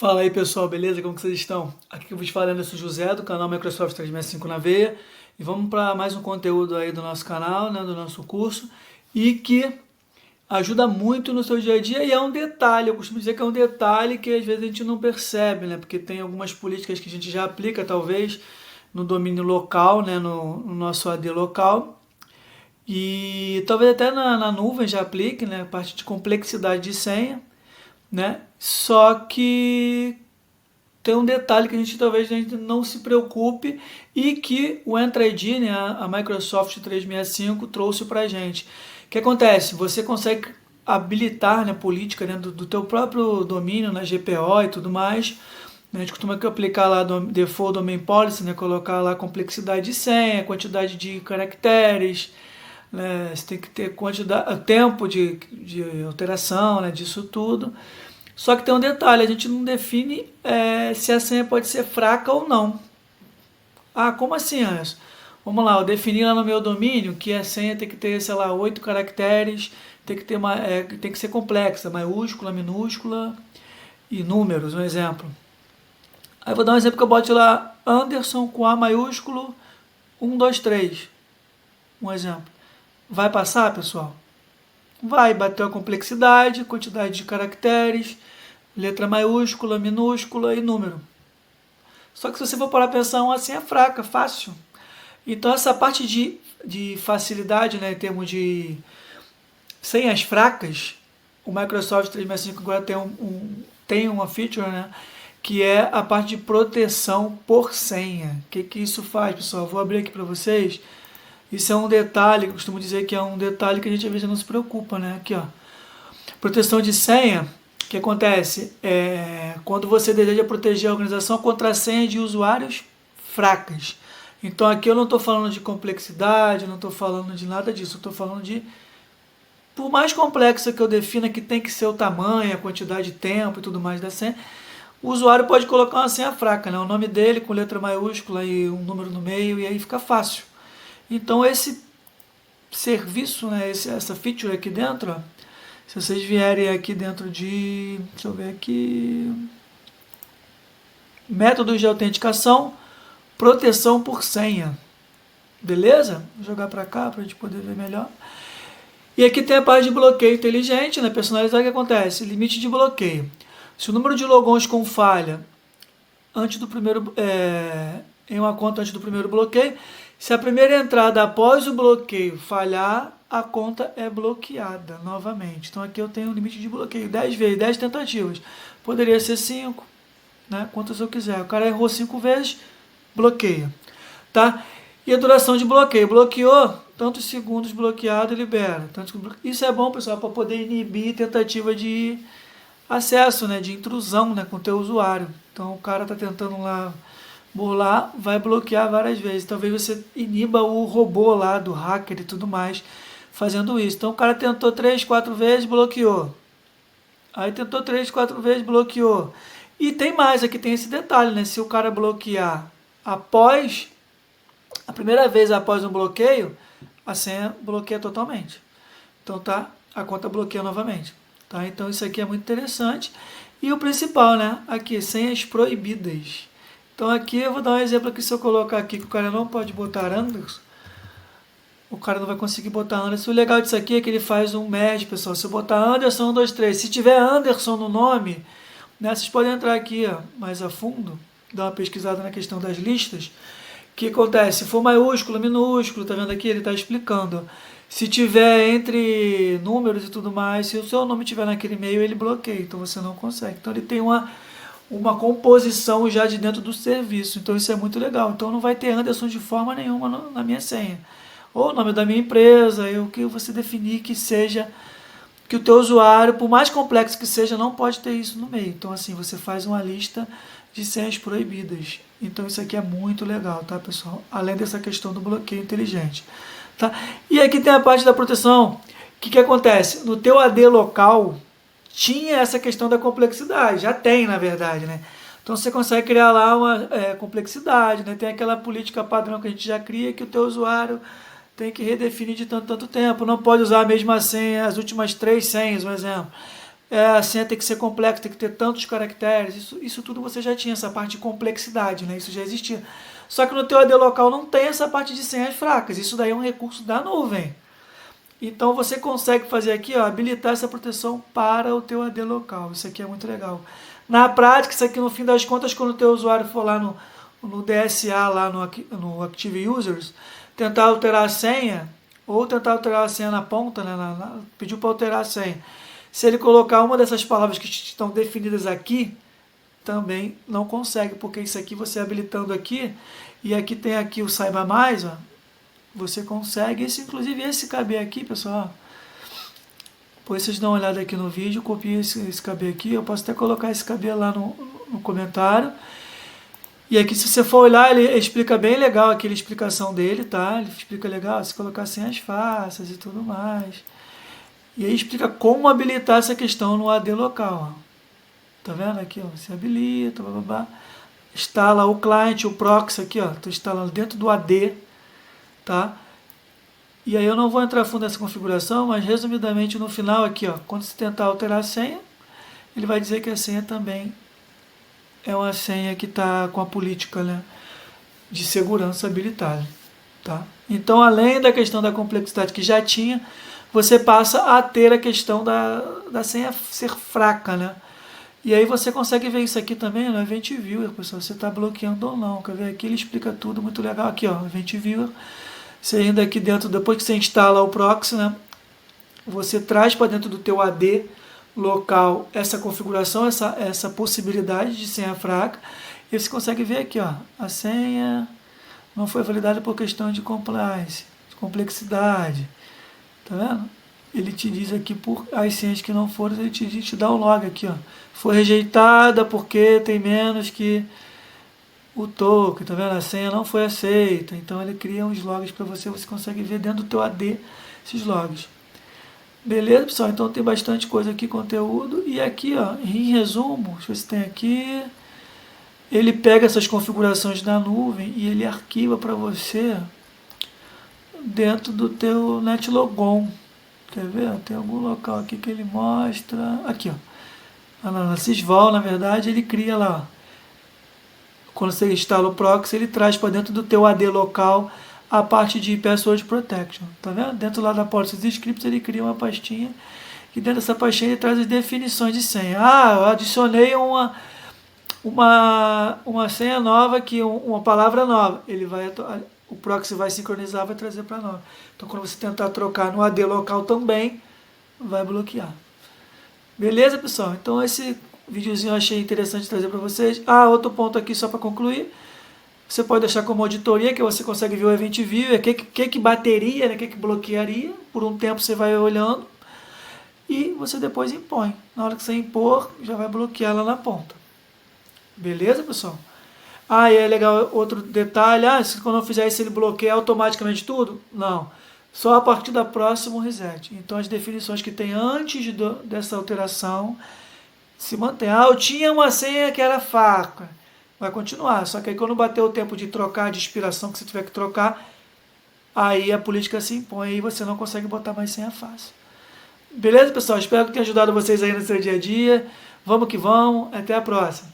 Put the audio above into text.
Fala aí pessoal, beleza? Como que vocês estão? Aqui que eu vos falando, eu sou José do canal Microsoft 365 na Veia e vamos para mais um conteúdo aí do nosso canal, né, do nosso curso e que ajuda muito no seu dia a dia e é um detalhe, eu costumo dizer que é um detalhe que às vezes a gente não percebe, né, porque tem algumas políticas que a gente já aplica talvez no domínio local, né, no nosso AD local e talvez até na nuvem já aplique, né, a parte de complexidade de senha, né, só que tem um detalhe que a gente não se preocupe e que o Entra ID, né, a Microsoft 365 trouxe para a gente. O que acontece? Você consegue habilitar, né, política dentro do teu próprio domínio, na GPO e tudo mais. A gente costuma aplicar lá do Default Domain Policy, né, colocar lá a complexidade de senha, quantidade de caracteres, né, você tem que ter quantidade, tempo de alteração, né, disso tudo. Só que tem um detalhe, a gente não define se a senha pode ser fraca ou não. Ah, como assim, Anderson? Vamos lá, eu defini lá no meu domínio que a senha tem que ter, sei lá, 8 caracteres, tem que ter tem que ser complexa, maiúscula, minúscula e números, um exemplo. Aí eu vou dar um exemplo que eu bote lá Anderson com A maiúsculo, 1, 2, 3. Um exemplo. Vai passar, pessoal? Vai bater a complexidade, quantidade de caracteres, letra maiúscula, minúscula e número. Só que se você for parar a pensar, uma assim é fraca, fácil. Então essa parte de facilidade, né, em termos de senhas fracas, o Microsoft 365 agora tem uma feature, né, que é a parte de proteção por senha. O que isso faz, pessoal? Vou abrir aqui para vocês. Isso é um detalhe, eu costumo dizer que é um detalhe que a gente às vezes não se preocupa, né? Aqui, ó. Proteção de senha, o que acontece? Quando você deseja proteger a organização contra senhas de usuários fracas. Então aqui eu não estou falando de complexidade, não estou falando de nada disso, eu estou falando de, por mais complexa que eu defina que tem que ser o tamanho, a quantidade de tempo e tudo mais da senha, o usuário pode colocar uma senha fraca, né? O nome dele com letra maiúscula e um número no meio, e aí fica fácil. Então esse serviço, né, essa feature aqui dentro, ó, se vocês vierem aqui dentro de, deixa eu ver aqui, métodos de autenticação, proteção por senha, beleza? Vou jogar para cá para a gente poder ver melhor. E aqui tem a parte de bloqueio inteligente, né, personalizado. O que acontece? Limite de bloqueio. Se o número de logons com falha antes do primeiro, em uma conta antes do primeiro bloqueio, se a primeira entrada após o bloqueio falhar, a conta é bloqueada novamente. Então aqui eu tenho um limite de bloqueio, 10 vezes, 10 tentativas. Poderia ser 5, né? Quantas eu quiser. O cara errou 5 vezes, bloqueia. Tá? E a duração de bloqueio. Bloqueou, tantos segundos bloqueado, libera. Isso é bom, pessoal, para poder inibir tentativa de acesso, né? De intrusão, né? Com o teu usuário. Então o cara está tentando lá burlar, vai bloquear várias vezes. Talvez você iniba o robô lá do hacker e tudo mais fazendo isso. Então o cara tentou 3, 4 vezes, bloqueou. Aí tentou 3, 4 vezes, bloqueou. E tem mais, aqui tem esse detalhe, né? Se o cara bloquear após a primeira vez após um bloqueio, a senha bloqueia totalmente. Então tá, a conta bloqueia novamente. Tá? Então isso aqui é muito interessante. E o principal, né? Aqui, senhas proibidas. Então aqui eu vou dar um exemplo aqui, se eu colocar aqui que o cara não pode botar Anderson, o cara não vai conseguir botar Anderson. O legal disso aqui é que ele faz um merge, pessoal. Se eu botar Anderson 1, 2, 3, se tiver Anderson no nome, né, vocês podem entrar aqui, ó, mais a fundo, dar uma pesquisada na questão das listas. O que acontece? Se for maiúsculo, minúsculo, tá vendo aqui? Ele está explicando. Se tiver entre números e tudo mais, se o seu nome tiver naquele meio, ele bloqueia, então você não consegue. Então ele tem uma composição já de dentro do serviço. Então isso é muito legal. Então não vai ter Anderson de forma nenhuma na minha senha. Ou o nome da minha empresa, o que você definir que seja, que o teu usuário, por mais complexo que seja, não pode ter isso no meio. Então assim, você faz uma lista de senhas proibidas. Então isso aqui é muito legal, tá, pessoal? Além dessa questão do bloqueio inteligente. Tá? E aqui tem a parte da proteção. O que acontece? No teu AD local, tinha essa questão da complexidade, já tem na verdade, né? Então você consegue criar lá uma complexidade, né? Tem aquela política padrão que a gente já cria, que o teu usuário tem que redefinir de tanto tempo, não pode usar a mesma senha, as últimas 3 senhas, um exemplo. a senha tem que ser complexa, tem que ter tantos caracteres, isso tudo você já tinha, essa parte de complexidade, né? Isso já existia. Só que no teu AD local não tem essa parte de senhas fracas, isso daí é um recurso da nuvem. Então você consegue fazer aqui, ó, habilitar essa proteção para o teu AD local, isso aqui é muito legal. Na prática, isso aqui no fim das contas, quando o teu usuário for lá no DSA, lá no Active Users, tentar alterar a senha, ou tentar alterar a senha na ponta, né, pediu para alterar a senha. Se ele colocar uma dessas palavras que estão definidas aqui, também não consegue, porque isso aqui você habilitando aqui, e aqui tem aqui o Saiba Mais, ó, você consegue, inclusive esse KB aqui, pessoal, depois vocês dão uma olhada aqui no vídeo, copia esse KB aqui, eu posso até colocar esse KB lá no comentário. E aqui, se você for olhar, ele explica bem legal aqui a explicação dele, tá? Ele explica legal, se colocar senhas fáceis e tudo mais. E aí explica como habilitar essa questão no AD local, ó. Tá vendo aqui, ó? Você habilita, blá, blá, blá. Instala o client, o proxy aqui, ó. Tô instalando dentro do AD, tá? E aí eu não vou entrar a fundo nessa configuração, mas resumidamente no final aqui, ó, quando você tentar alterar a senha, ele vai dizer que a senha também é uma senha que está com a política, né, de segurança habilitada, tá? Então, além da questão da complexidade que já tinha, você passa a ter a questão da senha ser fraca, né? E aí você consegue ver isso aqui também no Event Viewer, pessoal, você está bloqueando ou não. Quer ver aqui? Ele explica tudo, muito legal. Aqui, ó, Event Viewer. Você ainda aqui dentro, depois que você instala o proxy, né, você traz para dentro do teu AD local essa configuração, essa possibilidade de senha fraca, e você consegue ver aqui, ó, a senha não foi validada por questão de compliance, de complexidade, tá vendo? Ele te diz aqui por as senhas que não foram, ele te dá o log aqui, ó, foi rejeitada porque tem menos que o token, tá vendo? A senha não foi aceita, então ele cria uns logs para você, você consegue ver dentro do teu AD esses logs. Beleza, pessoal? Então tem bastante coisa aqui, conteúdo. E aqui, ó, em resumo, deixa eu ver se tem aqui. Ele pega essas configurações da nuvem e ele arquiva para você dentro do teu NetLogon. Quer ver? Tem algum local aqui que ele mostra. Aqui, ó. Na Sysvol, na verdade, ele cria lá, ó. Quando você instala o proxy, ele traz para dentro do teu AD local a parte de Password Protection, tá vendo? Dentro lá da Policies Scripts ele cria uma pastinha, e dentro dessa pastinha ele traz as definições de senha. Ah, eu adicionei uma senha nova aqui, uma palavra nova. O proxy vai sincronizar, vai trazer para nós. Então quando você tentar trocar no AD local também, vai bloquear. Beleza, pessoal? Então esse videozinho eu achei interessante trazer para vocês. Ah, outro ponto aqui só para concluir. Você pode deixar como auditoria, que você consegue ver o Event Viewer, o que bateria, né, o que bloquearia. Por um tempo você vai olhando e você depois impõe. Na hora que você impor, já vai bloquear lá na ponta. Beleza, pessoal? Ah, e é legal outro detalhe. Ah, se quando eu fizer isso ele bloqueia automaticamente tudo? Não. Só a partir da próximo reset. Então as definições que tem antes dessa alteração se mantém. Ah, eu tinha uma senha que era fraca. Vai continuar, só que aí quando bater o tempo de trocar, de expiração que você tiver que trocar, aí a política se impõe e você não consegue botar mais senha fácil. Beleza, pessoal? Espero que tenha ajudado vocês aí no seu dia a dia. Vamos que vamos, até a próxima.